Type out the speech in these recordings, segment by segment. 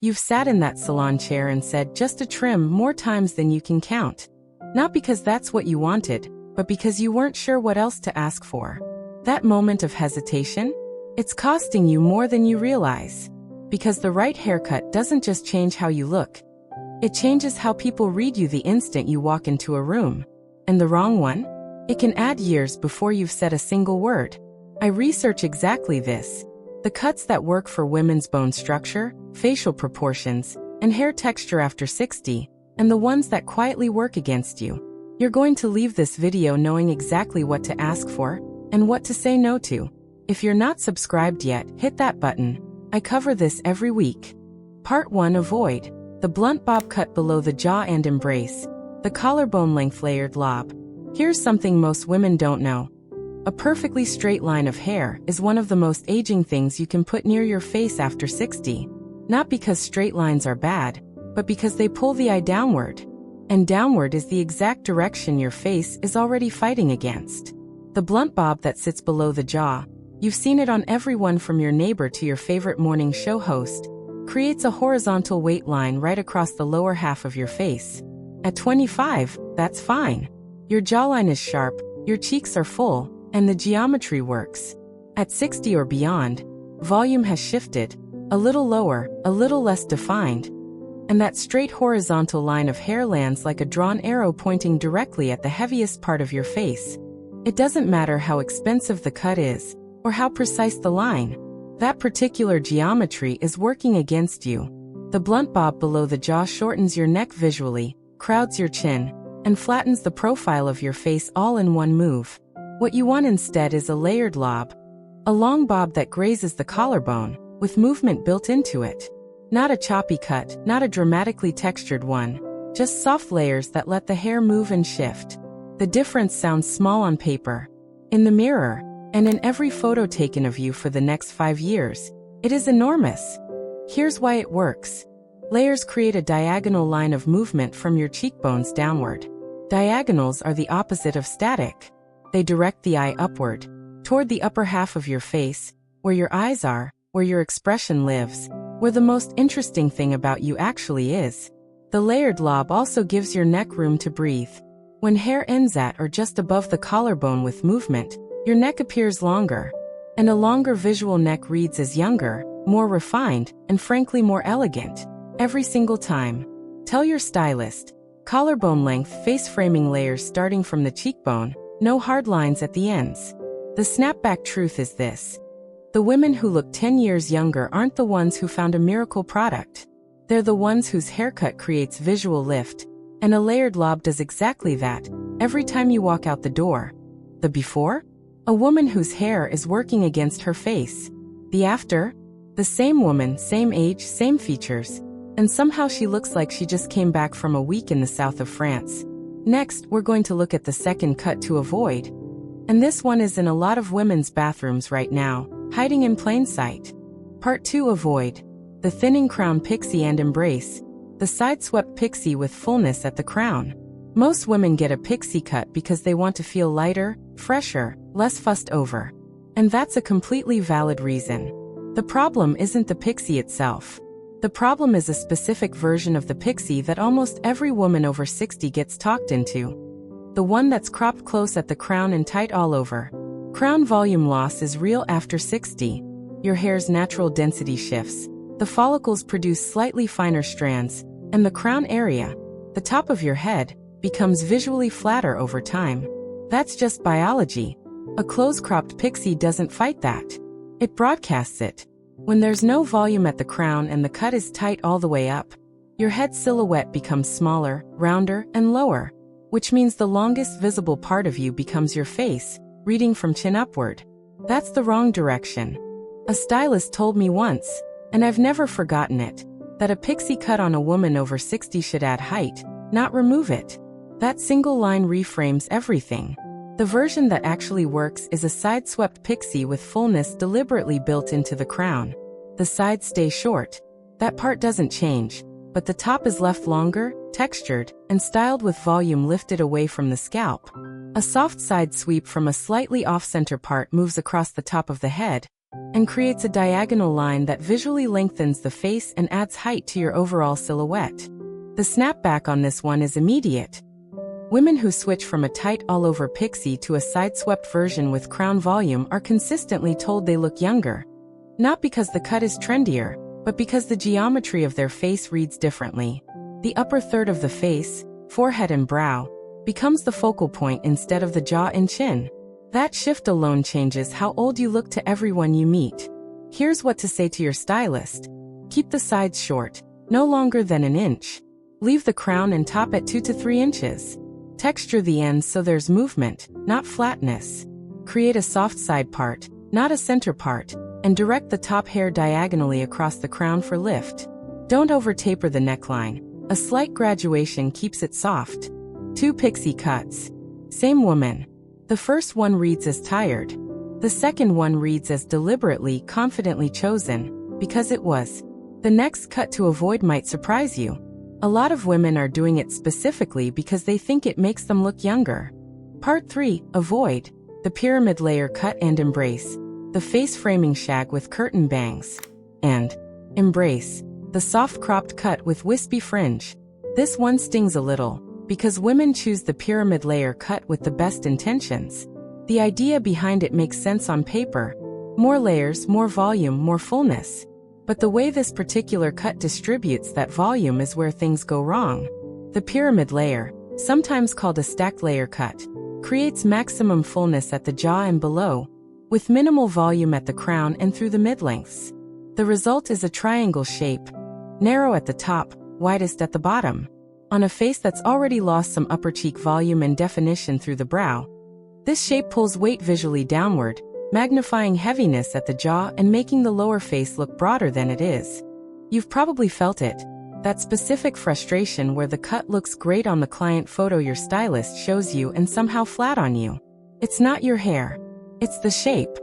You've sat in that salon chair and said just a trim more times than you can count. Not because that's what you wanted, but because you weren't sure what else to ask for. That moment of hesitation? It's costing you more than you realize. Because the right haircut doesn't just change how you look. It changes how people read you the instant you walk into a room. And the wrong one? It can add years before you've said a single word. I research exactly this. The cuts that work for women's bone structure, facial proportions, and hair texture after 60, and the ones that quietly work against you. You're going to leave this video knowing exactly what to ask for, and what to say no to. If you're not subscribed yet, hit that button. I cover this every week. Part 1. Avoid the blunt bob cut below the jaw and embrace the collarbone length layered lob. Here's something most women don't know. A perfectly straight line of hair is one of the most aging things you can put near your face after 60. Not because straight lines are bad, but because they pull the eye downward. And downward is the exact direction your face is already fighting against. The blunt bob that sits below the jaw, you've seen it on everyone from your neighbor to your favorite morning show host, creates a horizontal weight line right across the lower half of your face. At 25, that's fine. Your jawline is sharp, your cheeks are full, and the geometry works. At 60 or beyond, volume has shifted, a little lower, a little less defined, and that straight horizontal line of hair lands like a drawn arrow pointing directly at the heaviest part of your face. It doesn't matter how expensive the cut is, or how precise the line. That particular geometry is working against you. The blunt bob below the jaw shortens your neck visually, crowds your chin, and flattens the profile of your face all in one move. What you want instead is a layered lob. A long bob that grazes the collarbone, with movement built into it. Not a choppy cut, not a dramatically textured one. Just soft layers that let the hair move and shift. The difference sounds small on paper. In the mirror, and in every photo taken of you for the next 5 years, it is enormous. Here's why it works. Layers create a diagonal line of movement from your cheekbones downward. Diagonals are the opposite of static. They direct the eye upward, toward the upper half of your face, where your eyes are, where your expression lives, where the most interesting thing about you actually is. The layered lob also gives your neck room to breathe. When hair ends at or just above the collarbone with movement, your neck appears longer. And a longer visual neck reads as younger, more refined, and frankly more elegant. Every single time. Tell your stylist. Collarbone length face-framing layers starting from the cheekbone, no hard lines at the ends. The snapback truth is this. The women who look 10 years younger aren't the ones who found a miracle product. They're the ones whose haircut creates visual lift, and a layered lob does exactly that, every time you walk out the door. The before? A woman whose hair is working against her face. The after? The same woman, same age, same features, and somehow she looks like she just came back from a week in the south of France. Next, we're going to look at the second cut to avoid. And this one is in a lot of women's bathrooms right now, hiding in plain sight. Part 2. Avoid the thinning crown pixie and embrace the side-swept pixie with fullness at the crown. Most women get a pixie cut because they want to feel lighter, fresher, less fussed over. And that's a completely valid reason. The problem isn't the pixie itself. The problem is a specific version of the pixie that almost every woman over 60 gets talked into. The one that's cropped close at the crown and tight all over. Crown volume loss is real after 60. Your hair's natural density shifts. The follicles produce slightly finer strands, and the crown area, the top of your head, becomes visually flatter over time. That's just biology. A close-cropped pixie doesn't fight that. It broadcasts it. When there's no volume at the crown and the cut is tight all the way up, your head silhouette becomes smaller, rounder, and lower, which means the longest visible part of you becomes your face, reading from chin upward. That's the wrong direction. A stylist told me once, and I've never forgotten it, that a pixie cut on a woman over 60 should add height, not remove it. That single line reframes everything. The version that actually works is a side-swept pixie with fullness deliberately built into the crown. The sides stay short. That part doesn't change, but the top is left longer, textured, and styled with volume lifted away from the scalp. A soft side sweep from a slightly off-center part moves across the top of the head, and creates a diagonal line that visually lengthens the face and adds height to your overall silhouette. The snapback on this one is immediate. Women who switch from a tight all-over pixie to a side-swept version with crown volume are consistently told they look younger. Not because the cut is trendier, but because the geometry of their face reads differently. The upper third of the face, forehead and brow, becomes the focal point instead of the jaw and chin. That shift alone changes how old you look to everyone you meet. Here's what to say to your stylist. Keep the sides short, no longer than an inch. Leave the crown and top at 2 to 3 inches. Texture the ends so there's movement, not flatness. Create a soft side part, not a center part, and direct the top hair diagonally across the crown for lift. Don't over-taper the neckline. A slight graduation keeps it soft. 2 pixie cuts. Same woman. The first one reads as tired. The second one reads as deliberately, confidently chosen, because it was. The next cut to avoid might surprise you. A lot of women are doing it specifically because they think it makes them look younger. Part 3, avoid. The pyramid layer cut and embrace. The face-framing shag with curtain bangs. And embrace. The soft cropped cut with wispy fringe. This one stings a little, because women choose the pyramid layer cut with the best intentions. The idea behind it makes sense on paper. More layers, more volume, more fullness. But the way this particular cut distributes that volume is where things go wrong. The pyramid layer, sometimes called a stacked layer cut, creates maximum fullness at the jaw and below, with minimal volume at the crown and through the mid-lengths. The result is a triangle shape, narrow at the top, widest at the bottom. On a face that's already lost some upper cheek volume and definition through the brow, this shape pulls weight visually downward, magnifying heaviness at the jaw and making the lower face look broader than it is. You've probably felt it, that specific frustration where the cut looks great on the client photo your stylist shows you and somehow flat on you. It's not your hair. It's the shape.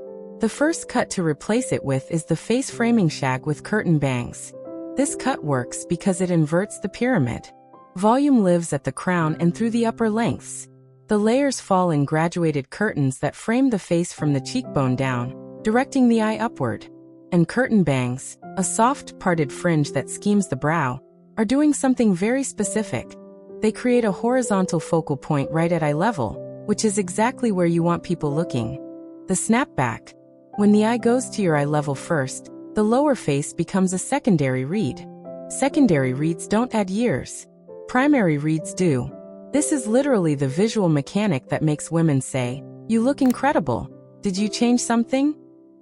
The first cut to replace it with is the face-framing shag with curtain bangs. This cut works because it inverts the pyramid. Volume lives at the crown and through the upper lengths. The layers fall in graduated curtains that frame the face from the cheekbone down, directing the eye upward. And curtain bangs, a soft, parted fringe that schemes the brow, are doing something very specific. They create a horizontal focal point right at eye level, which is exactly where you want people looking. The snapback. When the eye goes to your eye level first, the lower face becomes a secondary read. Secondary reads don't add years. Primary reads do. This is literally the visual mechanic that makes women say, "You look incredible. Did you change something?"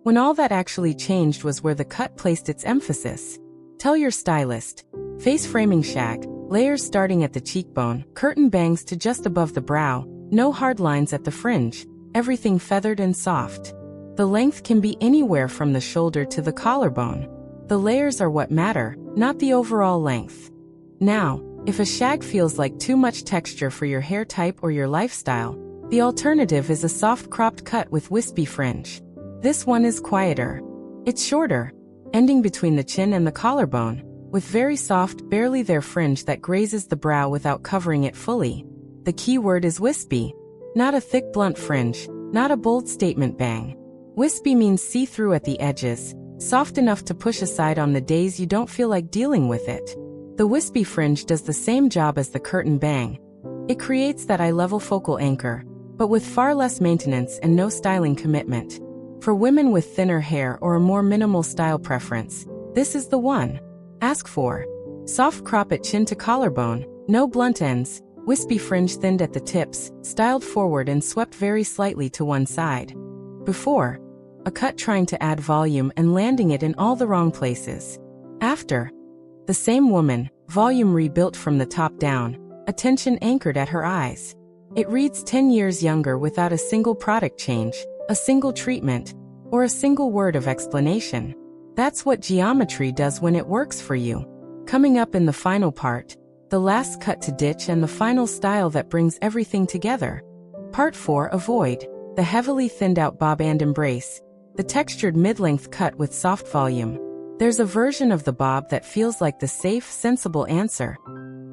When all that actually changed was where the cut placed its emphasis. Tell your stylist. Face-framing shag, layers starting at the cheekbone, curtain bangs to just above the brow, no hard lines at the fringe, everything feathered and soft. The length can be anywhere from the shoulder to the collarbone. The layers are what matter, not the overall length. Now, if a shag feels like too much texture for your hair type or your lifestyle, the alternative is a soft cropped cut with wispy fringe. This one is quieter. It's shorter, ending between the chin and the collarbone, with very soft, barely there fringe that grazes the brow without covering it fully. The key word is wispy. Not a thick blunt fringe, not a bold statement bang. Wispy means see-through at the edges, soft enough to push aside on the days you don't feel like dealing with it. The wispy fringe does the same job as the curtain bang. It creates that eye-level focal anchor, but with far less maintenance and no styling commitment. For women with thinner hair or a more minimal style preference, this is the one. Ask for. Soft crop at chin to collarbone, no blunt ends, wispy fringe thinned at the tips, styled forward and swept very slightly to one side. Before, a cut trying to add volume and landing it in all the wrong places. After, the same woman, volume rebuilt from the top down, attention anchored at her eyes. It reads 10 years younger without a single product change, a single treatment, or a single word of explanation. That's what geometry does when it works for you. Coming up in the final part, the last cut to ditch and the final style that brings everything together. Part 4, avoid. The heavily thinned out bob and embrace. The textured mid-length cut with soft volume. There's a version of the bob that feels like the safe, sensible answer.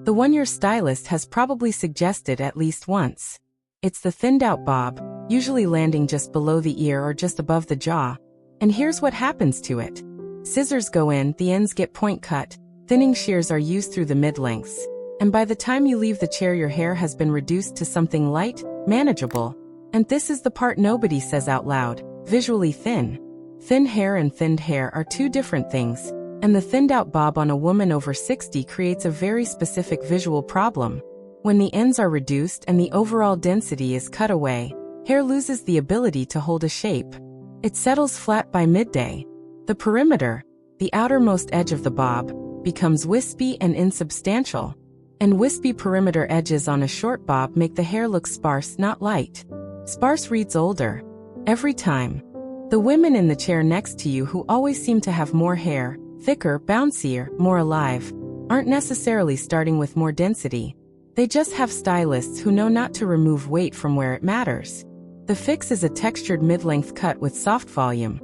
The one your stylist has probably suggested at least once. It's the thinned out bob, usually landing just below the ear or just above the jaw. And here's what happens to it. Scissors go in, the ends get point cut, thinning shears are used through the mid-lengths. And by the time you leave the chair, your hair has been reduced to something light, manageable. And this is the part nobody says out loud: visually thin. Thin hair and thinned hair are two different things, and the thinned out bob on a woman over 60 creates a very specific visual problem. When the ends are reduced and the overall density is cut away, hair loses the ability to hold a shape. It settles flat by midday. The perimeter, the outermost edge of the bob, becomes wispy and insubstantial. And wispy perimeter edges on a short bob make the hair look sparse, not light. Sparse reads older. Every time. The women in the chair next to you who always seem to have more hair, thicker, bouncier, more alive, aren't necessarily starting with more density. They just have stylists who know not to remove weight from where it matters. The fix is a textured mid-length cut with soft volume.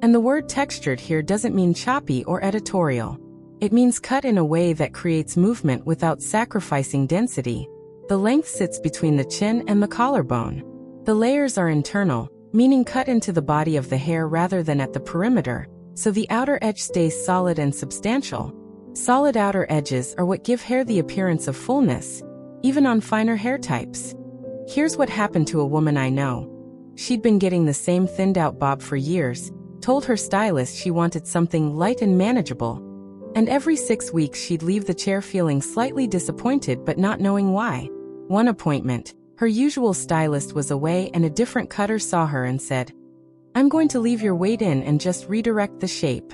And the word textured here doesn't mean choppy or editorial. It means cut in a way that creates movement without sacrificing density. The length sits between the chin and the collarbone. The layers are internal, meaning cut into the body of the hair rather than at the perimeter, so the outer edge stays solid and substantial. Solid outer edges are what give hair the appearance of fullness, even on finer hair types. Here's what happened to a woman I know. She'd been getting the same thinned out bob for years, told her stylist she wanted something light and manageable. And every 6 weeks she'd leave the chair feeling slightly disappointed but not knowing why. One appointment, her usual stylist was away and a different cutter saw her and said, "I'm going to leave your weight in and just redirect the shape."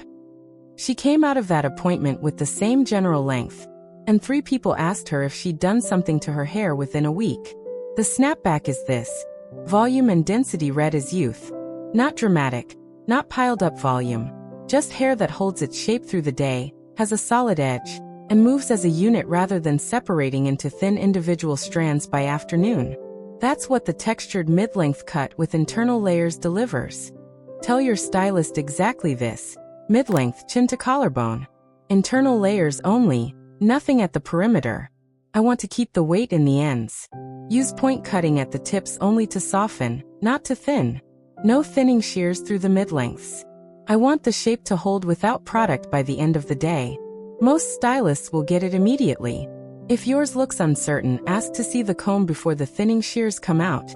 She came out of that appointment with the same general length, and 3 people asked her if she'd done something to her hair within a week. The snapback is this: volume and density read as youth. Not dramatic, not piled up volume, just hair that holds its shape through the day, has a solid edge, and moves as a unit rather than separating into thin individual strands by afternoon. That's what the textured mid-length cut with internal layers delivers. Tell your stylist exactly this: mid-length, chin to collarbone. Internal layers only, nothing at the perimeter. I want to keep the weight in the ends. Use point cutting at the tips only to soften, not to thin. No thinning shears through the mid-lengths. I want the shape to hold without product by the end of the day. Most stylists will get it immediately. If yours looks uncertain, ask to see the comb before the thinning shears come out.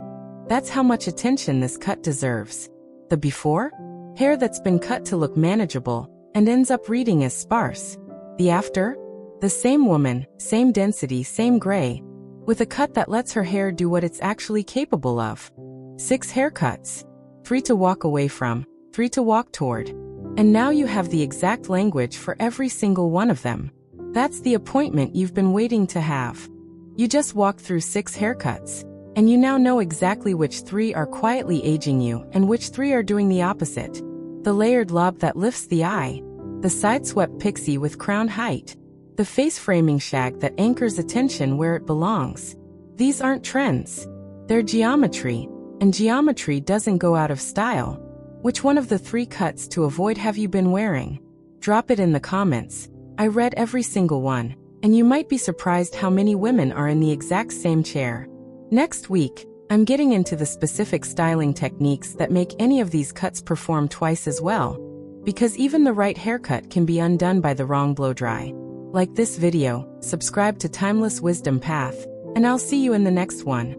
That's how much attention this cut deserves. The before? Hair that's been cut to look manageable and ends up reading as sparse. The after? The same woman, same density, same gray, with a cut that lets her hair do what it's actually capable of. 6 haircuts. 3 to walk away from, 3 to walk toward. And now you have the exact language for every single one of them. That's the appointment you've been waiting to have. You just walked through 6 haircuts, and you now know exactly which 3 are quietly aging you and which 3 are doing the opposite. The layered lob that lifts the eye, the side-swept pixie with crown height, the face-framing shag that anchors attention where it belongs. These aren't trends. They're geometry, and geometry doesn't go out of style. Which one of the 3 cuts to avoid have you been wearing? Drop it in the comments. I read every single one, and you might be surprised how many women are in the exact same chair. Next week, I'm getting into the specific styling techniques that make any of these cuts perform twice as well. Because even the right haircut can be undone by the wrong blow-dry. Like this video, subscribe to Timeless Wisdom Path, and I'll see you in the next one.